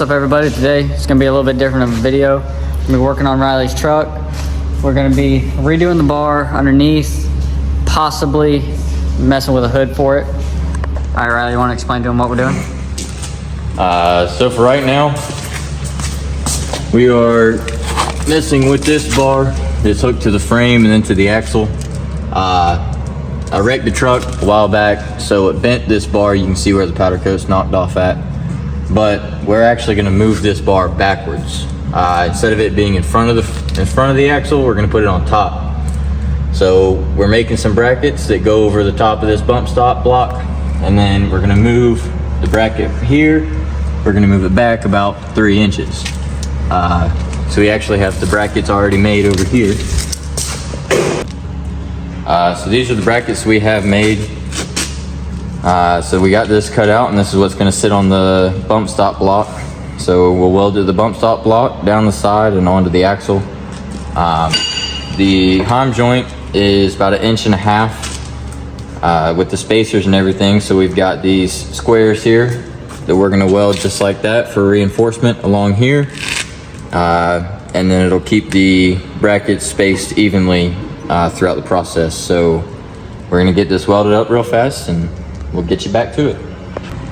up, everybody? Today it's gonna be a little bit different of a video. I'm gonna be working on Riley's truck. We're gonna be redoing the bar underneath, possibly messing with a hood for it. All right, Riley, you wanna explain to him what we're doing? So for right now, we are messing with this bar that's hooked to the frame and then to the axle. I wrecked the truck a while back, so it bent this bar. You can see where the powder coat's knocked off at. But we're actually gonna move this bar backwards. Instead of it being in front of the axle, we're gonna put it on top. So we're making some brackets that go over the top of this bump stop block, and then we're gonna move the bracket here. We're gonna move it back about 3 inches. So we actually have the brackets already made over here. So these are the brackets we have made. So we got this cut out, and this is what's gonna sit on the bump stop block. So we'll weld the bump stop block down the side and onto the axle. The Heim joint is about 1.5 inches with the spacers and everything. So we've got these squares here that we're gonna weld just like that for reinforcement along here. And then it'll keep the brackets spaced evenly throughout the process. So we're gonna get this welded up real fast and we'll get you back to it.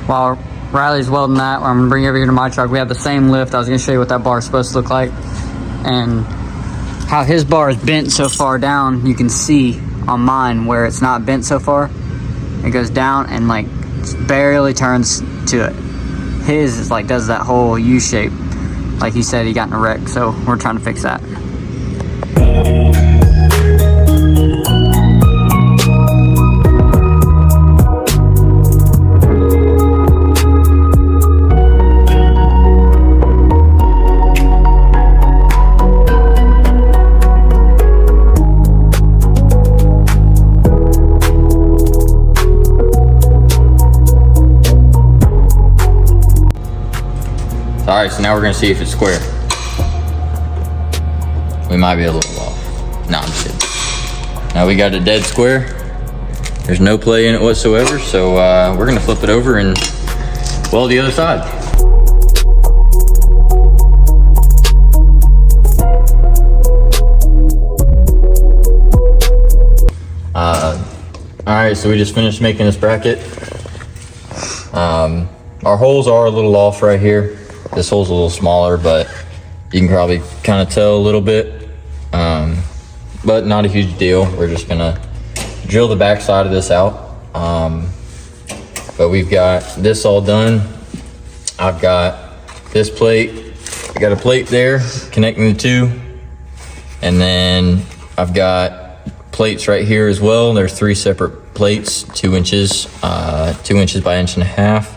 While Riley's welding that, I'm gonna bring you over here to my truck. We have the same lift. I was gonna show you what that bar is supposed to look like and how his bar is bent so far down. You can see on mine where it's not bent so far. It goes down and like barely turns to it. His is like does that whole U shape. Like he said, he got in a wreck, so we're trying to fix that. All right, so now we're gonna see if it's square. We might be a little off. No, I'm just kidding. Now we got a dead square. There's no play in it whatsoever, so we're gonna flip it over and weld the other side. All right, so we just finished making this bracket. Our holes are a little off right here. This hole's a little smaller, but you can probably kind of tell a little bit, but not a huge deal. We're just gonna drill the back side of this out. But we've got this all done. I've got this plate. I got a plate there connecting the two. And then I've got plates right here as well. There's 3 separate plates, 2 inches, 2 inches by 1.5 inches.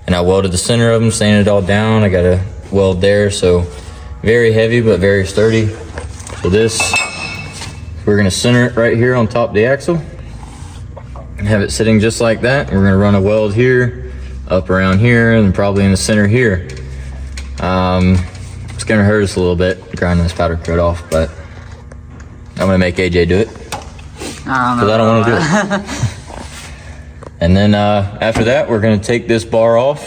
And I welded the center of them, sanded it all down. I got a weld there, so very heavy, but very sturdy. So this, we're gonna center it right here on top of the axle and have it sitting just like that. We're gonna run a weld here, up around here, and probably in the center here. It's gonna hurt us a little bit, grinding this powder coat off, but I'm gonna make AJ do it. Because I don't wanna do it. And then after that, we're gonna take this bar off.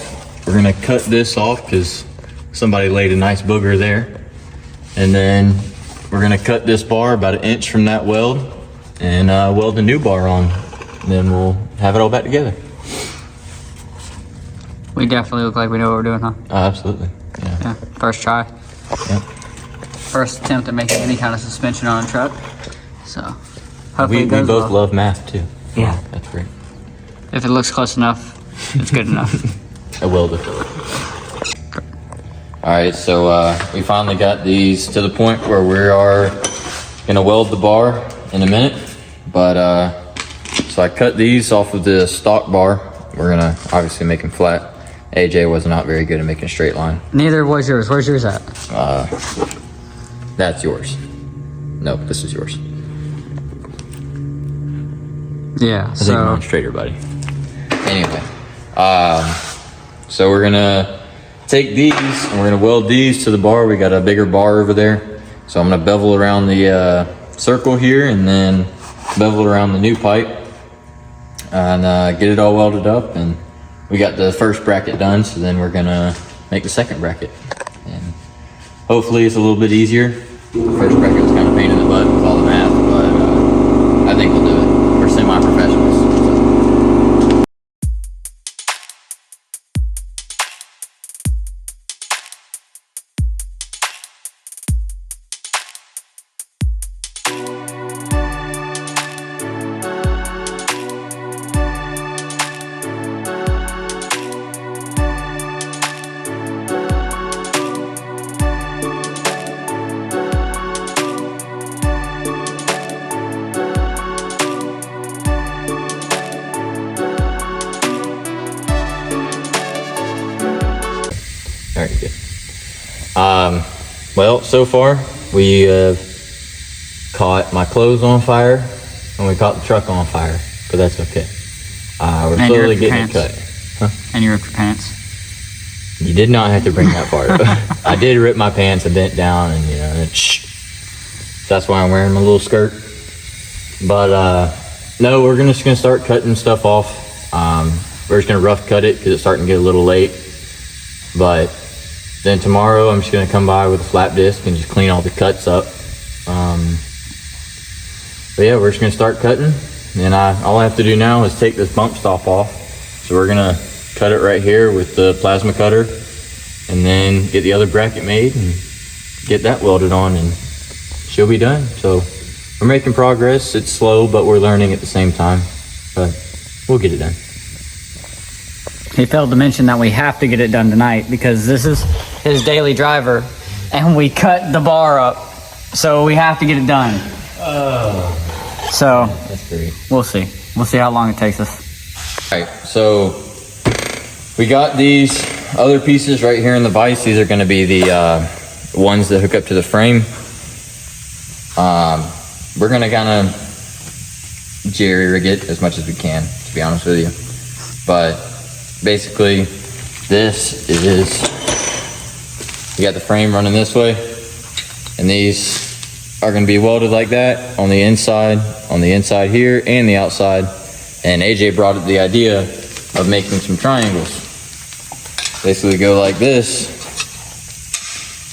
We're gonna cut this off because somebody laid a nice booger there. And then we're gonna cut this bar about 1 inch from that weld and weld a new bar on. And then we'll have it all back together. We definitely look like we know what we're doing, huh? Oh, absolutely, Yeah, first try. Yep. First attempt at making any kind of suspension on a truck. So hopefully We it goes both well. love math too. Yeah. That's great. If it looks close enough, it's good enough. I welded. All right, so we finally got these to the point where we are gonna weld the bar in a minute. But so I cut these off of the stock bar. We're gonna obviously make them flat. AJ was not very good at making a straight line. Neither was yours. Where's yours at? That's yours. No, this is yours. Yeah, I think mine's straighter, buddy. Anyway, so we're gonna take these and we're gonna weld these to the bar. We got a bigger bar over there. So I'm gonna bevel around the circle here and then bevel around the new pipe and get it all welded up. And we got the first bracket done, so then we're gonna make the second bracket. And hopefully it's a little bit easier. The first bracket was kind of a pain in the butt with all the math, but I think we'll do it. We're semi-professionals. So. Very good. Well, so far we have caught my clothes on fire and we caught the truck on fire, but that's okay. We're And slowly your getting it pants. cut. Huh? And you ripped your pants. You did not have to bring that part up. I did rip my pants, I bent down, and that's why I'm wearing my little skirt. But no, we're just gonna start cutting stuff off. We're just gonna rough cut it because it's starting to get a little late. But then tomorrow I'm just gonna come by with a flat disc and just clean all the cuts up. But yeah, we're just gonna start cutting, and all I have to do now is take this bump stop off. So we're gonna cut it right here with the plasma cutter, and then get the other bracket made and get that welded on, and she'll be done. So we're making progress. It's slow, but we're learning at the same time. But we'll get it done. He failed to mention that we have to get it done tonight because this is his daily driver and we cut the bar up. So we have to get it done. So That's great. we'll see. We'll see how long it takes us. All right, so we got these other pieces right here in the vise. These are going to be the ones that hook up to the frame. We're going to kind of jerry rig it as much as we can, to be honest with you. But basically, this is, you got the frame running this way, and these are going to be welded like that on the inside here and the outside. And AJ brought up the idea of making some triangles. Basically go like this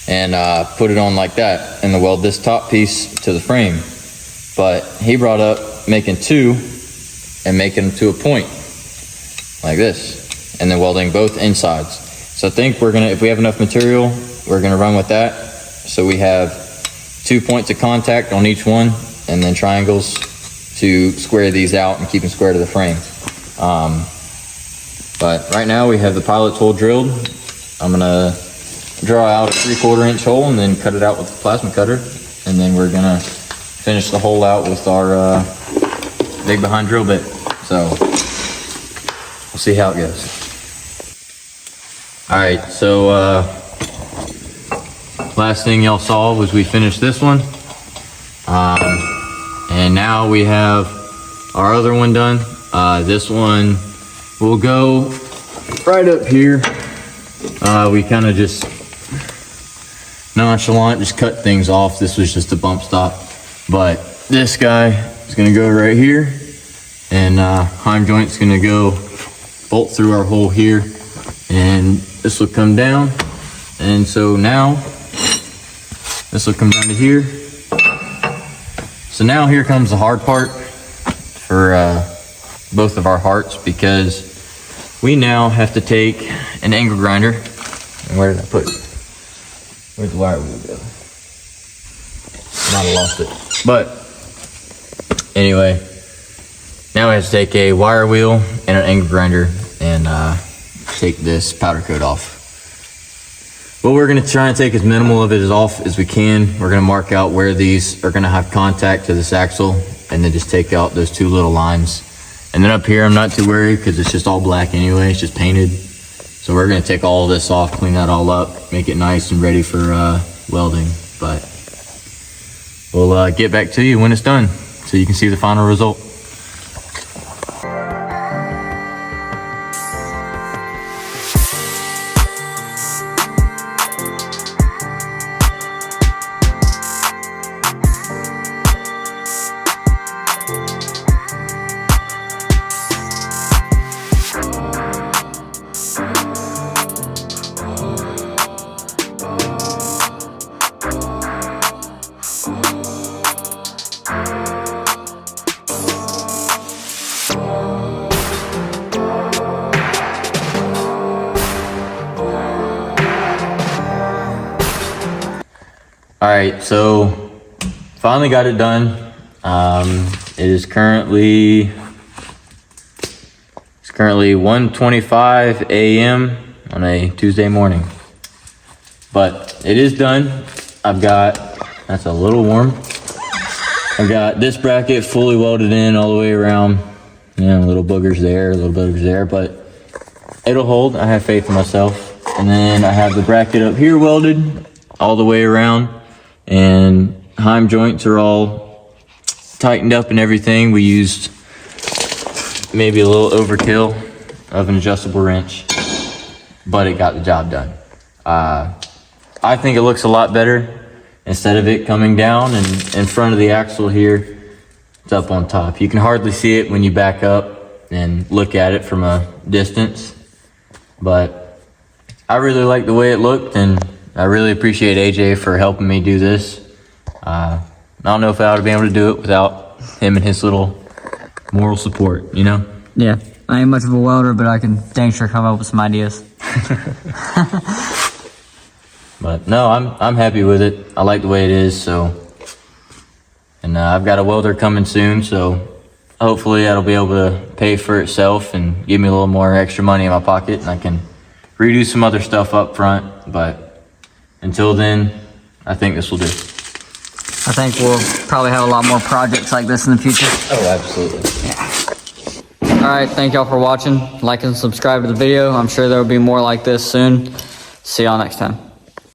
and put it on like that, and then weld this top piece to the frame. But he brought up making two and making them to a point like this, and then welding both insides. So I think we're gonna, if we have enough material, we're gonna run with that. So we have 2 points of contact on each one, and then triangles to square these out and keep them square to the frame. But right now we have the pilot's hole drilled. I'm gonna draw out a 3/4 inch hole and then cut it out with the plasma cutter. And then we're gonna finish the hole out with our big behind drill bit. So we'll see how it goes. All right, so last thing y'all saw was we finished this one. And now we have our other one done. This one will go right up here. We kind of just nonchalant just cut things off. This was just a bump stop. But this guy is gonna go right here, and heim joint's gonna go bolt through our hole here, and this will come down. And so now this will come down to here. So now here comes the hard part for both of our hearts, because we now have to take an angle grinder. And where did I put it? Where'd the wire wheel go? Might have lost it. But anyway, now we have to take a wire wheel and an angle grinder and take this powder coat off. What we're gonna try and take as minimal of it as off as we can. We're gonna mark out where these are gonna have contact to this axle, and then just take out those two little lines. And then up here, I'm not too worried because it's just all black anyway, it's just painted. So we're gonna take all this off, clean that all up, make it nice and ready for welding. But we'll get back to you when it's done so you can see the final result. Oh. All right, so finally got it done. It is currently 1:25 a.m. on a Tuesday morning, but it is done. That's a little warm. I've got this bracket fully welded in all the way around. Little boogers there, but it'll hold. I have faith in myself. And then I have the bracket up here welded all the way around, and heim joints are all tightened up and everything. We used maybe a little overkill of an adjustable wrench, but it got the job done. I think it looks a lot better. Instead of it coming down and in front of the axle here, it's up on top. You can hardly see it when you back up and look at it from a distance, but I really like the way it looked, and I really appreciate AJ for helping me do this. I don't know if I would have been able to do it without him and his little moral support, you know? Yeah, I ain't much of a welder, but I can dang sure come up with some ideas. But no, I'm happy with it. I like the way it is, so. And I've got a welder coming soon, so hopefully that'll be able to pay for itself and give me a little more extra money in my pocket, and I can redo some other stuff up front. But until then, I think this will do. I think we'll probably have a lot more projects like this in the future. Oh, absolutely. All right, thank y'all for watching. Like and subscribe to the video. I'm sure there will be more like this soon. See y'all next time.